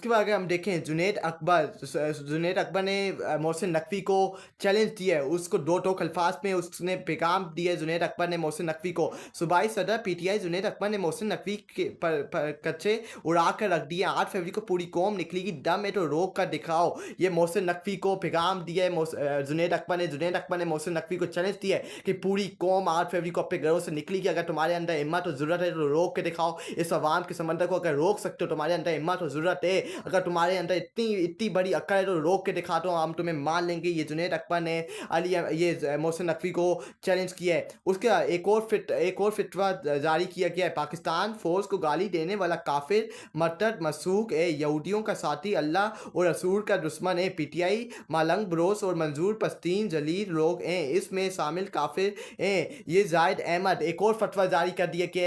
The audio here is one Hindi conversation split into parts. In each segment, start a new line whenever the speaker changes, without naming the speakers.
उसके बाद अगर हम देखें जुनैद अकबर ने मोहसिन नकवी को चैलेंज दिया है, उसको दो टोक अल्फाज में उसने पैगाम दिया है जुनैद अकबर ने मोहसिन नकवी को। सूबाई सदर पीटीआई जुनैद अकबर ने मोहसिन नकवी के पर कच्चे उड़ा कर रख दिए। 8 फरवरी को पूरी कौम निकलेगी, दम है तो रोक कर दिखाओ, ये मोहसिन नकवी को पैगाम दिया है जुनैद अकबर ने मोहसिन नकवी को चैलेंज दिया है कि पूरी कौम 8 फरवरी को अपने घरों से निकलेगी। अगर तुम्हारे अंदर हिम्मत और ज़रूरत है तो रोक के दिखाओ। इस अवाम के समंदर को अगर रोक सकते हो, तुम्हारे अंदर हिम्मत और ज़रूरत है, अगर तुम्हारे अंदर इतनी इतनी बड़ी अक्ल है तो रोक के दिखा दो, हम तुम्हें मान लेंगे। ये जुनैद अकबर ने मोहसिन नकवी को चैलेंज किया है। उसके बाद एक और फितवा जारी किया गया है। पाकिस्तान फोर्स को गाली देने वाला काफिर, मर्तद, मसूक है, यहूदियों का साथी, अल्लाह और रसूल का दुश्मन है। पीटीआई मालंग बरोस और मंजूर पश्तीन जलील लोग हैं, इसमें शामिल काफिर हैं। ये जाहिद अहमद एक और फतवा जारी कर दिया कि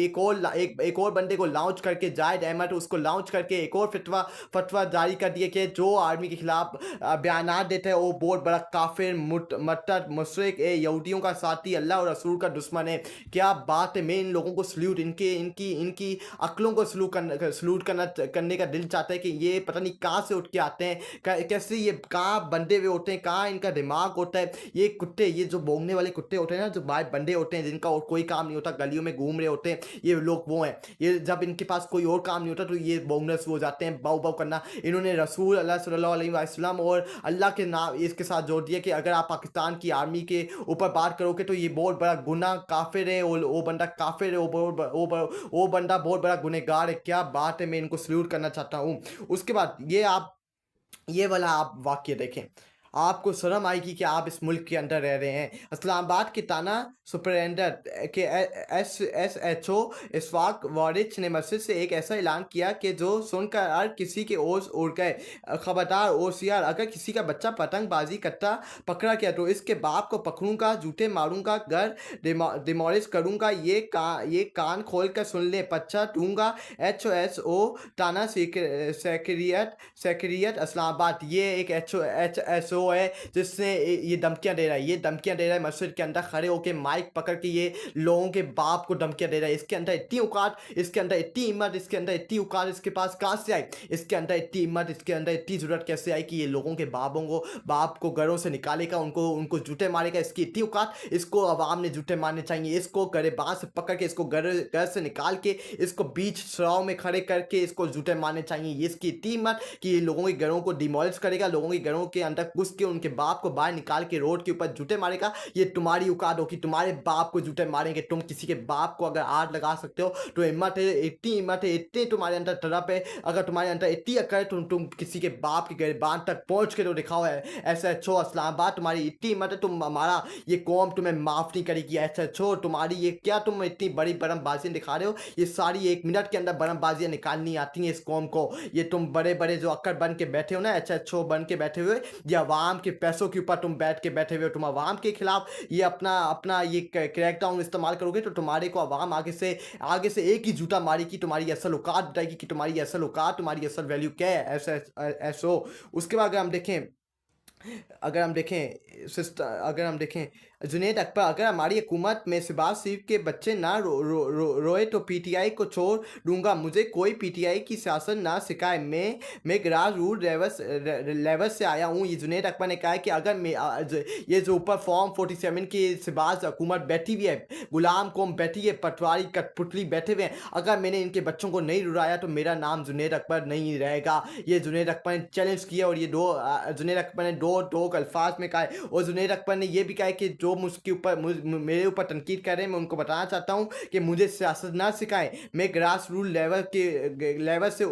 एक और बंदे को लॉन्च करके, जाहिद अहमद, उसको लॉन्च करके एक और फतवा जारी कर दिया कि जो आर्मी के खिलाफ बयानात देता है वो बहुत बड़ा काफिर, मर्तद, मुशरिक है, यहूदियों का साथी, अल्लाह और रसूल का दुश्मन है। क्या बात है। मैं इन लोगों को सल्यूट, इनके इनकी इनकी अक्लों को सल्यूट करने का दिल चाहता है कि ये पता नहीं कहाँ से उठ के आते हैं, कैसे ये कहाँ बंधे हुए होते हैं, कहाँ इनका दिमाग होता है। ये कुत्ते, ये जो भौंकने वाले कुत्ते होते हैं ना, जो बाहर बंधे होते हैं, जिनका और कोई काम नहीं होता, गलियों में घूम रहे होते हैं, ये लोग वो हैं। ये जब इनके पास कोई और काम नहीं होता तो ये भौंकना शुरू हो जाते हैं, बाऊ बाऊ करना। इन्होंने रसूल अल्लाह सल्लल्लाहु अलैहि वसल्लम और अल्लाह के नाम इसके साथ जोड़ दिया कि अगर आप पाकिस्तान की आर्मी के ऊपर बात करोगे तो ये बहुत बड़ा गुनाह, काफिर है, वो बंदा काफिर है, वो बंदा बहुत बड़ा गुनहगार है। क्या बात है। मैं इनको सल्यूट करना चाहता हूँ। उसके बाद ये वाला आप वाक्य देखें, आपको शर्म आएगी कि आप इस मुल्क के अंदर रह रहे हैं। इस्लामाबाद के ताना सुपरिटेंडेंट के SHO इशफाक वारिच ने मस्जिद से एक ऐसा ऐलान किया कि जो सुनकर हर किसी के ओस उड़ गए। खबरदार OCR, अगर किसी का बच्चा पतंगबाजी करता पकड़ा गया तो इसके बाप को पकड़ूंगा, जूते मारूंगा, घर डिमोलिश करूंगा। ये कान खोल कर सुन ले, पच्चा दूंगा। HSO ताना सेक्रेटरिएट इस्लामाबाद, ये एक HSO है जिसने ये धमकियां दे रहा है, मस्जिद के अंदर खड़े होकर माइक पकड़ के ये लोगों के बाप को धमकियां दे रहा है। इसके अंदर इतनी औकात, इसके अंदर इतनी हिम्मत, इसके अंदर इतनी औकात इसके पास कहां से आई? इसके अंदर इतनी हिम्मत, इसके अंदर इतनी जरूरत कैसे आई कि ये लोगों के बाप को घरों से निकालेगा, उनको जूते मारेगा? इसकी इतनी औकात, इसको अवाम ने जूते मारने चाहिए। इसको गरीबान से पकड़ के, इसको घर से निकाल के, इसको बीच सड़ाव में खड़े करके इसको जूते मारने चाहिए। ये इसकी इतनी हिम्मत कि ये लोगों के घरों को डिमोलिश करेगा, लोगों के घरों के अंदर घुस के उनके बाप को बाहर निकाल के रोड के ऊपर जूते मारेगा। ये तुम्हारी औकात होगी, तुम्हारे बाप को जूते मारेंगे। तुम किसी के बाप को अगर हाथ लगा सकते हो तो हिम्मत है, इतनी हिम्मत है, इतनी तुम्हारे अंदर तड़प है, अगर तुम्हारे अंदर इतनी अकल है, तुम किसी के बाप के गिरबान तक पहुंच के तो दिखाओ है। SHO इस्लामाबाद, तुम्हारी इतनी हिम्मत है, तुम हमारा ये कौम तुम्हें माफ नहीं करेगी। SHO तुम्हारी ये क्या, तुम इतनी बड़ी बरमबाजी दिखा रहे हो? ये सारी 1 मिनट के अंदर बरमबाजियां निकालनी आती हैं इस कौम को। ये तुम बड़े बड़े जो अक्कर बन के बैठे हो ना, HHO बन के बैठे हुए, ये अवाम के पैसों के ऊपर तुम बैठे हुए हो। तुम अवाम के खिलाफ ये अपना अपना ये क्रैकडाउन इस्तेमाल करोगे तो तुम्हारे को अवाम आगे से एक ही जूता मारेगी, तुम्हारी असल औकात बताएगी कि तुम्हारी असल औकात, तुम्हारी असल वैल्यू क्या है। SHO। उसके बाद अगर हम देखें जुनैद अकबर, अगर हमारी हुकूमत में शहबाज शरीफ के बच्चे ना रोए तो पीटीआई को छोड़ दूंगा। मुझे कोई पीटीआई की सियासत ना सिखाए, मैं ग्रास रूट लेवल से आया हूँ। ये जुनैद अकबर ने कहा है कि अगर ये जो ऊपर फॉर्म 47 की शहबाज हुकूमत बैठी हुई है, गुलाम कौम बैठी है, पटवारी कठपुतली बैठे हुए हैं, अगर मैंने इनके बच्चों को नहीं रुलाया तो मेरा नाम जुनैद अकबर नहीं रहेगा। ये जुनैद अकबर ने चैलेंज किया और ये जुनैद अकबर ने दो अल्फाज में कहा है। और जुनैद अकबर ने यह भी कहा है कि जो मेरे ऊपर तनकीद कर रहे हैं, मैं उनको बताना चाहता हूँ कि मुझे सियासत ना सिखाएं, मैं ग्रास रूट लेवल से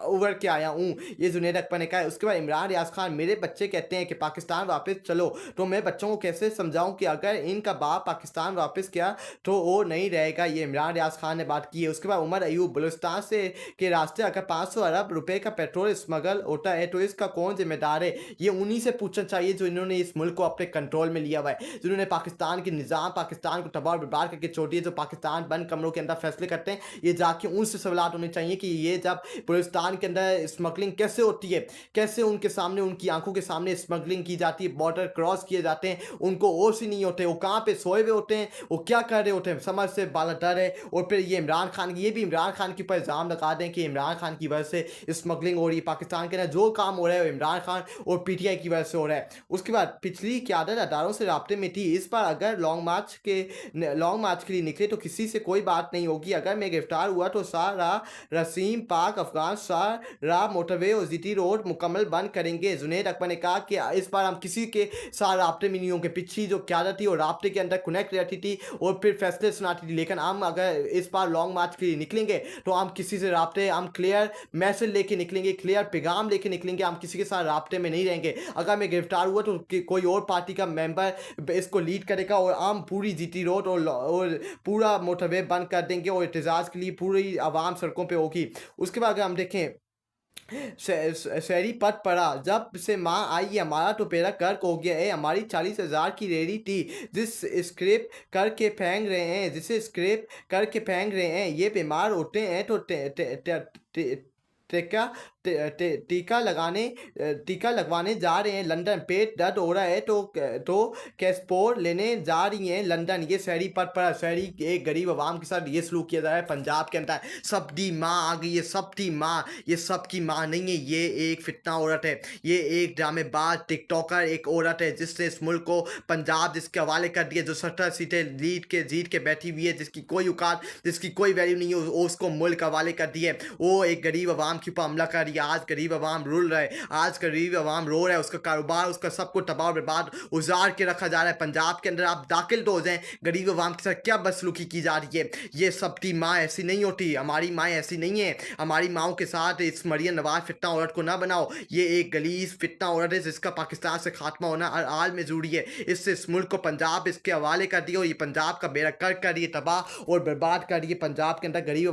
ओवर के आया हूँ। ये जुनैद अकबर ने कहा है। उसके बाद इमरान रियाज खान, मेरे बच्चे कहते हैं कि पाकिस्तान वापस चलो, तो मैं बच्चों को कैसे समझाऊं कि अगर इनका बाप पाकिस्तान वापस किया तो वो नहीं रहेगा। ये इमरान रियाज खान ने बात की है। उसके बाद उमर अयूब, बलूचिस्तान से के रास्ते अगर 500 अरब रुपए का पेट्रोल स्मगल होता है तो इसका कौन जिम्मेदार है? ये उन्हीं से पूछना चाहिए जो इन्होंने इस मुल्क को अपने कंट्रोल में लिया हुआ हुआ है, जिन्होंने पाकिस्तान के निज़ाम, पाकिस्तान को तबाह और बर्बाद करके छोड़ दिया। जो पाकिस्तान बंद कमरों के अंदर फैसले करते हैं, ये जाके उनसे सवालात होने चाहिए कि ये जब बलूचिस्तान के अंदर स्मगलिंग कैसे होती है, कैसे उनके सामने, उनकी आंखों के सामने स्मगलिंग की जाती है, बॉर्डर क्रॉस किए जाते हैं, उनको होश ही नहीं होते, वो कहाँ पे सोए हुए होते हैं, वो क्या कर रहे होते हैं, समझ से बालातर है। और फिर ये इमरान खान, ये भी इमरान खान के ऊपर इल्ज़ाम लगा दें कि इमरान खान की वजह से स्मगलिंग हो रही है पाकिस्तान के अंदर, जो काम हो रहा है वो इमरान खान और पीटीआई की वजह से हो रहा है। उसके बाद पिछली क़यादत अदारों से राब्ते में थी, इस बार अगर लॉन्ग मार्च के लिए निकले तो किसी से कोई बात नहीं होगी। अगर मैं गिरफ्तार हुआ तो सारा रसीम पाक अफगान सारा मोटरवे और जीटी रोड मुकम्मल बंद करेंगे। जुनैद अकबर ने कहा कि इस बार हम किसी के साथ राब्ते में नहीं होंगे। पिछली जो क़यादत थी और राब्ते के अंदर कनेक्ट रहती थी और फिर फैसले सुनाती थी, लेकिन हम अगर इस बार लॉन्ग मार्च के लिए निकलेंगे तो हम किसी से राब्ते, हम क्लियर मैसेज लेके निकलेंगे, क्लियर पैगाम लेके निकलेंगे, हम किसी के साथ राब्ते में नहीं रहेंगे। अगर मैं गिरफ्तार हुआ तो कोई और पार्टी का मेंबर इसको लीड करेगा और हम पूरी जीटी रोड और पूरा मोटरवे बंद कर देंगे और एहतजाज के लिए पूरी आवाम सड़कों पे होगी। उसके बाद अगर हम देखें शहरी पद पड़ा, जब से माँ आई हमारा तो बेड़ा गर्क हो गया है। हमारी 40,000 की रेडी थी जिसे स्क्रैप करके फेंक रहे हैं। ये बीमार होते हैं तो टीका टीका लगवाने जा रहे हैं लंदन। पेट दर्द हो रहा है तो कैस्पोर लेने जा रही हैं लंदन। ये शहरी पद पर शहरी एक गरीब आवाम के साथ ये सलूक किया जा रहा है पंजाब के अंदर। सबकी माँ आ गई है, सबकी माँ, ये सबकी माँ नहीं है, ये एक फितना औरत है, ये एक ड्रामेबाज टिकटॉकर एक औरत है जिसने इस मुल्क को पंजाब जिसके हवाले कर दिया, जो 70 सीटें जीत के बैठी हुई है, जिसकी कोई औकात, जिसकी कोई वैल्यू नहीं है, उसको मुल्क हवाले कर दिया है। वो एक गरीब आवाम के ऊपर हमला कर रही है। आज गरीब आवाम रुल रहा है, आज गरीब आवाम रो रहा है, उसका कारोबार, उसका सब कुछ तबाह बर्बाद उजाड़ के रखा जा रहा है। पंजाब के अंदर आप दाखिल तो हो जाएं, गरीब आवाम के साथ क्या बदसलूकी की जा रही है। ये सबकी माँ ऐसी नहीं होती, हमारी माँ ऐसी नहीं है। हमारी माओं के साथ इस मरियम नवाज फितना औरत को ना बनाओ। ये एक गलीज फितना औरत है जिसका पाकिस्तान से खात्मा होना हर हाल में जरूरी है। इससे इस मुल्क को पंजाब इसके हवाले कर दिया और ये पंजाब का बेड़ा गर्क कर रही है, तबाह और बर्बाद कर रही है। पंजाब के अंदर गरीब